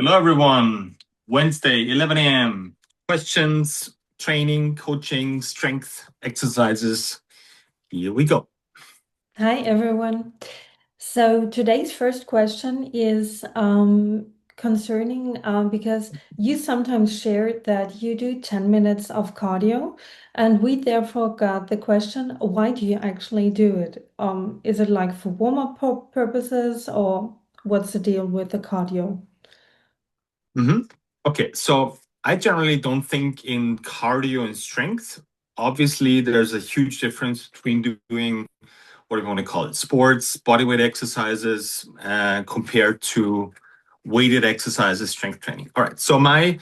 Hello, everyone. Wednesday, 11 a.m. Questions, training, coaching, strength exercises. Here we go. Hi, everyone. So today's first question is concerning because you sometimes share that you do 10 minutes of cardio, and we therefore got the question, why do you actually do it? Is it like for warm-up purposes, or what's the deal with the cardio? hmm Okay, so I generally don't think in cardio and strength. Obviously, there's a huge difference between doing what do you want to call it, sports, bodyweight exercises, compared to weighted exercises, strength training. All right, so my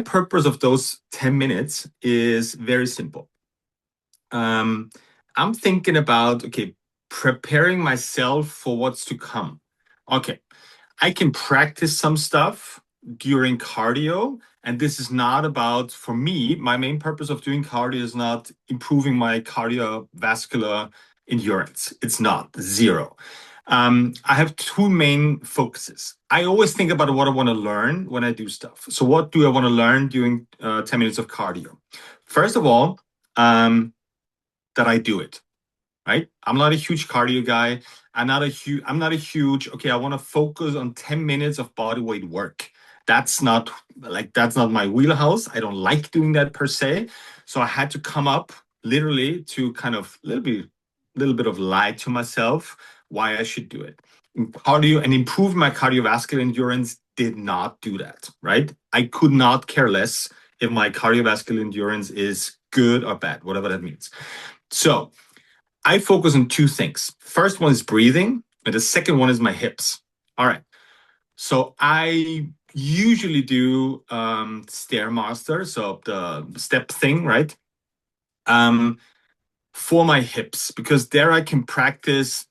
purpose of those 10 minutes is very simple. Um, I'm thinking about, okay, preparing myself for what's to come. Okay, I can practice some stuff during cardio. And this is not about, for me, my main purpose of doing cardio is not improving my cardiovascular endurance. It's not zero. I have two main focuses. I always think about what I want to learn when I do stuff. So, what do I want to learn during 10 minutes of cardio? First of all, um, that I do it, right? I'm not a huge cardio guy. I'm not a huge, okay, I want to focus on 10 minutes of body weight work. That's not my wheelhouse. I don't like doing that per se. So I had to come up literally to kind of little bit of lie to myself why I should do it. Cardio and improve my cardiovascular endurance did not do that, right? I could not care less if my cardiovascular endurance is good or bad, whatever that means. So I focus on two things. First one is breathing, and the second one is my hips. All right. So I usually do Stairmaster, so the step thing, right? Um, for my hips, because there I can practice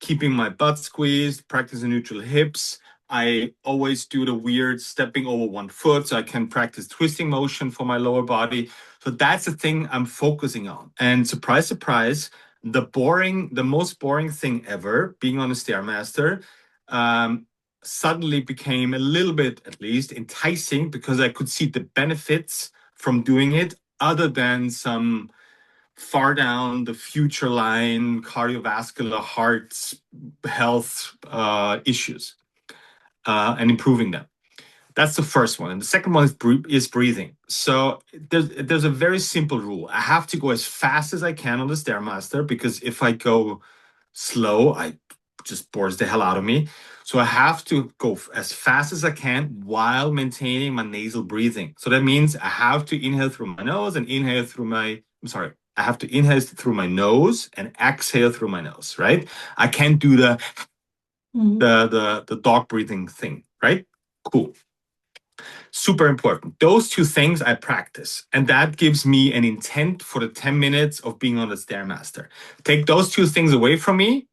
keeping my butt squeezed, practice the neutral hips. I always do the weird stepping over one foot, so I can practice twisting motion for my lower body. So that's the thing I'm focusing on. And surprise, surprise, the most boring thing ever, being on a Stairmaster, um, suddenly became a little bit, at least, enticing because I could see the benefits from doing it, other than some far down the future line cardiovascular heart health issues, and improving them. That's the first one. And the second one is breathing. So there's a very simple rule. I have to go as fast as I can on the Stairmaster, because if I go slow, I just bores the hell out of me. So I have to go as fast as I can while maintaining my nasal breathing. So that means I have to inhale through my nose and inhale through my, I'm sorry, I have to inhale through my nose and exhale through my nose, right? I can't do the Mhm. the dog breathing thing, right? Cool. Super important. Those two things I practice, and that gives me an intent for the 10 minutes of being on the Stairmaster. Take those two things away from me,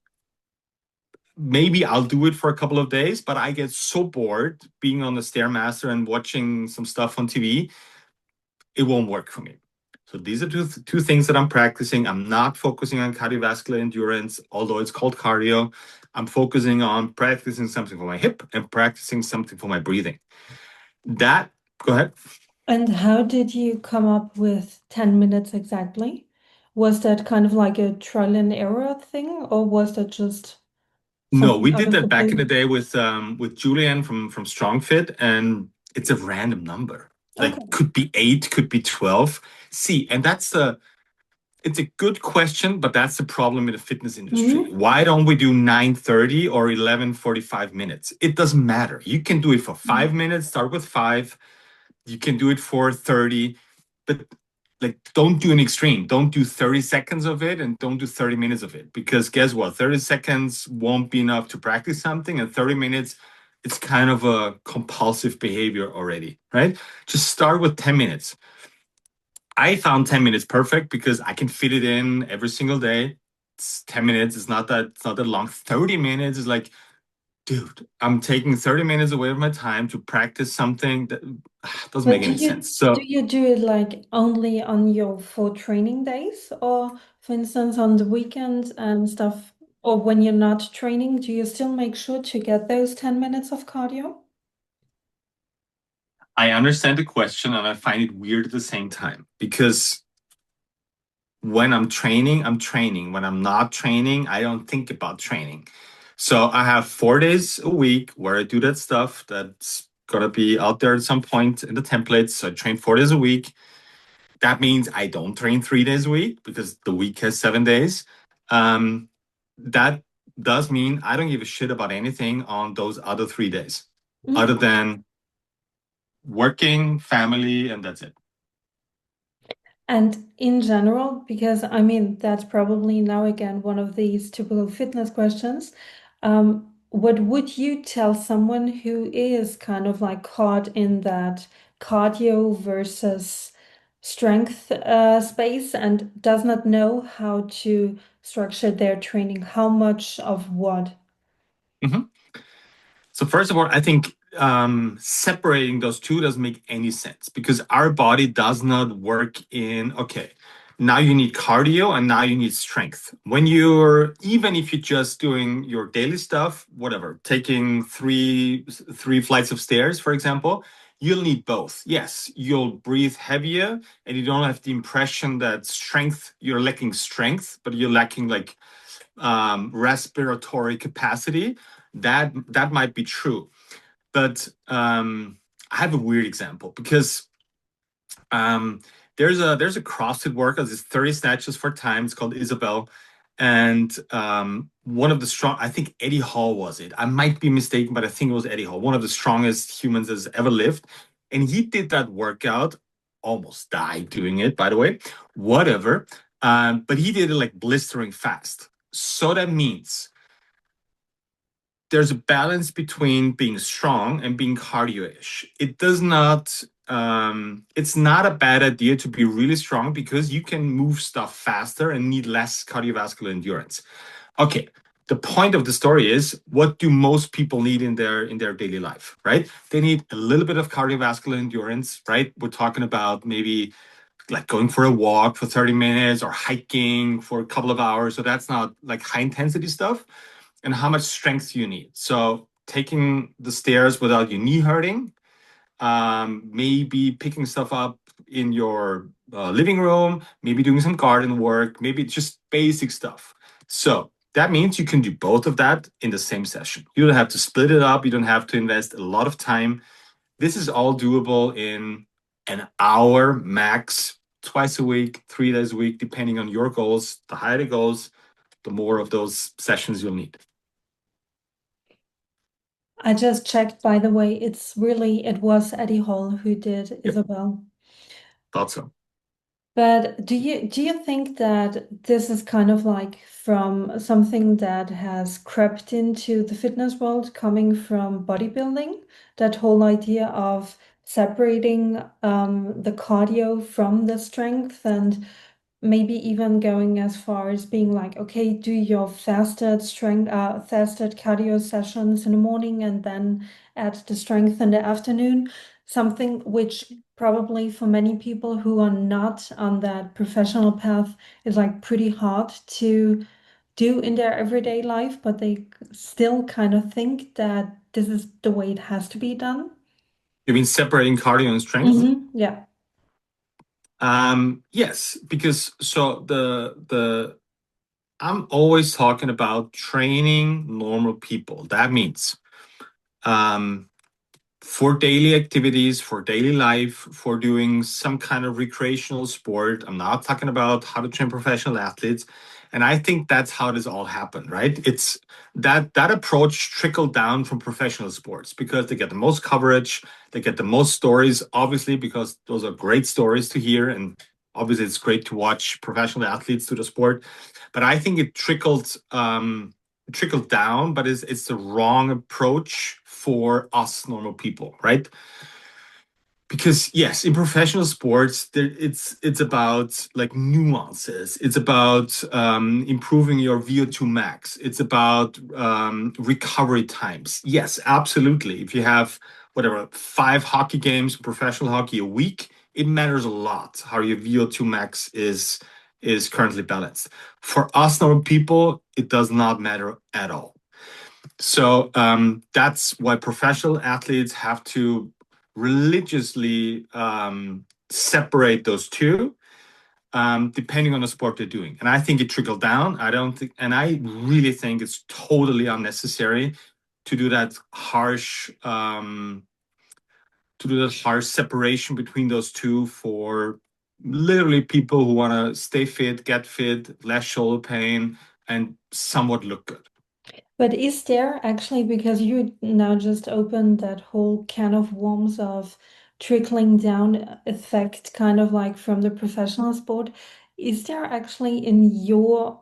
maybe I'll do it for a couple of days, but I get so bored being on the Stairmaster and watching some stuff on TV, it won't work for me. So these are two things that I'm practicing. I'm not focusing on cardiovascular endurance, although it's called cardio. I'm focusing on practicing something for my hip and practicing something for my breathing. That, go ahead. And how did you come up with 10 minutes exactly? Was that kind of like a trial and error thing, or was that just No, something we out did of the that back in the blue? day with Julian from StrongFit, and it's a random number. Like Okay. could be 8, could be 12. See, and it's a good question, but that's the problem in the fitness industry. Hmm. Why don't we do 9:30 or 11:45 minutes? It doesn't matter. You can do it for 5 minutes, start with 5. You can do it for 30, but like don't do an extreme. Don't do 30 seconds of it and don't do 30 minutes of it. Because guess what? 30 seconds won't be enough to practice something, and 30 minutes, it's kind of a compulsive behavior already, right? Just start with 10 minutes. I found 10 minutes perfect because I can fit it in every single day. It's 10 minutes. It's not that long. 30 minutes is like, dude, I'm taking 30 minutes away of my time to practice something that doesn't But make do any you sense. do So you do it like only on your full training days, or for instance on the weekends and stuff, or when you're not training, do you still make sure to get those 10 minutes of cardio? I understand the question and I find it weird at the same time because when I'm training, I'm training. When I'm not training, I don't think about training. So I have 4 days a week where I do that stuff that's gonna be out there at some point in the templates. So I train 4 days a week. That means I don't train 3 days a week because the week has 7 days. That does mean I don't give a shit about anything on those other 3 days, other Mhm. than working, family, and that's it. And in general, because I mean, that's probably now again one of these typical fitness questions. What would you tell someone who is kind of like caught in that cardio versus strength space and does not know how to structure their training? How much of what? Mhm. So first of all, I think separating those two doesn't make any sense because our body does not work in, okay, now you need cardio and now you need strength. When you're, even if you're just doing your daily stuff, whatever, taking three flights of stairs, for example, you'll need both. Yes, you'll breathe heavier and you don't have the impression that you're lacking strength, but you're lacking like respiratory capacity. That might be true, but I have a weird example because um, there's a CrossFit workout. It's 30 snatches for time. It's called Isabel, and one of the strong. I think Eddie Hall was it. I might be mistaken, but I think it was Eddie Hall, one of the strongest humans that's ever lived, and he did that workout. Almost died doing it, by the way. Whatever. But he did it like blistering fast. So that means there's a balance between being strong and being cardio-ish. It's not a bad idea to be really strong because you can move stuff faster and need less cardiovascular endurance. Okay, the point of the story is what do most people need in their daily life, right? They need a little bit of cardiovascular endurance, right? We're talking about maybe like going for a walk for 30 minutes or hiking for a couple of hours. So that's not like high intensity stuff. And how much strength you need. So taking the stairs without your knee hurting, maybe picking stuff up in your living room, maybe doing some garden work, maybe just basic stuff. So that means you can do both of that in the same session. You don't have to split it up. You don't have to invest a lot of time. This is all doable in an hour max, twice a week, 3 days a week, depending on your goals. The higher the goals, the more of those sessions you'll need. I just checked, by the way, it was Eddie Hall who did Yep, Isabel. thought so. But do you think that this is kind of like from something that has crept into the fitness world coming from bodybuilding? That whole idea of separating the cardio from the strength and maybe even going as far as being like, okay, do your fasted cardio sessions in the morning and then add the strength in the afternoon. Something which probably for many people who are not on that professional path is like pretty hard to do in their everyday life, but they still kind of think that this is the way it has to be done. You mean separating cardio and strength? Yeah. Yes, because so the I'm always talking about training normal people. That means um, for daily activities, for daily life, for doing some kind of recreational sport. I'm not talking about how to train professional athletes. And I think that's how this all happened, right? It's that approach trickled down from professional sports because they get the most coverage, they get the most stories, obviously, because those are great stories to hear. And obviously it's great to watch professional athletes do the sport. But I think it trickled down, but it's the wrong approach for us normal people, right? Because yes, in professional sports, it's about like nuances. It's about improving your VO2 max. It's about recovery times. Yes, absolutely. If you have whatever 5 hockey games, professional hockey a week, it matters a lot how your VO2 max is currently balanced. For us normal people, it does not matter at all. So that's why professional athletes have to religiously separate those two, depending on the sport they're doing. And I think it trickled down. I don't think, and I really think it's totally unnecessary to do that harsh separation between those two for literally people who want to stay fit, get fit, less shoulder pain, and somewhat look good. But is there actually, because you now just opened that whole can of worms of trickling down effect, kind of like from the professional sport, is there actually, in your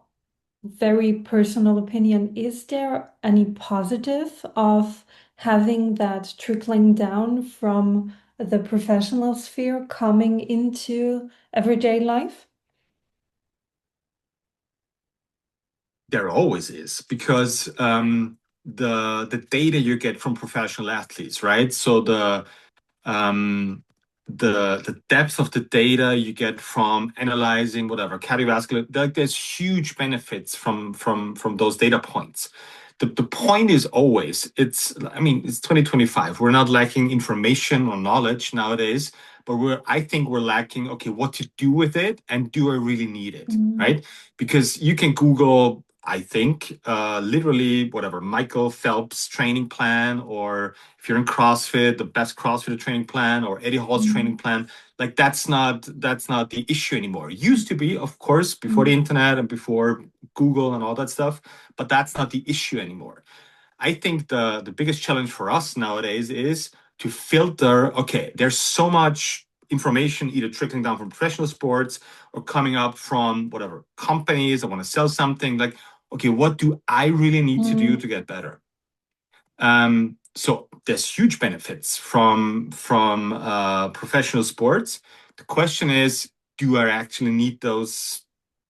very personal opinion, is there any positive of having that trickling down from the professional sphere coming into everyday life? There always is, because the data you get from professional athletes, right? So um, the depth of the data you get from analyzing whatever cardiovascular, there's huge benefits from those data points. The point is always, I mean, it's 2025. We're not lacking information or knowledge nowadays, but I think we're lacking, okay, what to do with it, and do I really need it, Mm. right? Because you can Google, I think, literally whatever, Michael Phelps training plan, or if you're in CrossFit, the best CrossFit training plan, or Eddie Hall's training Mm. plan. Like that's not the issue anymore. It used to be, of course, before the Mm. internet and before Google and all that stuff, but that's not the issue anymore. I think the biggest challenge for us nowadays is to filter. Okay, there's so much information either trickling down from professional sports or coming up from whatever companies that want to sell something. Like, okay, what do I really need to do Mm. to get better? So there's huge benefits from professional sports. The question is, do I actually need those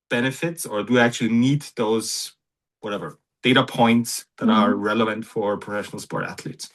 benefits, or do I actually need those whatever data points that are Mm. relevant for professional sport athletes?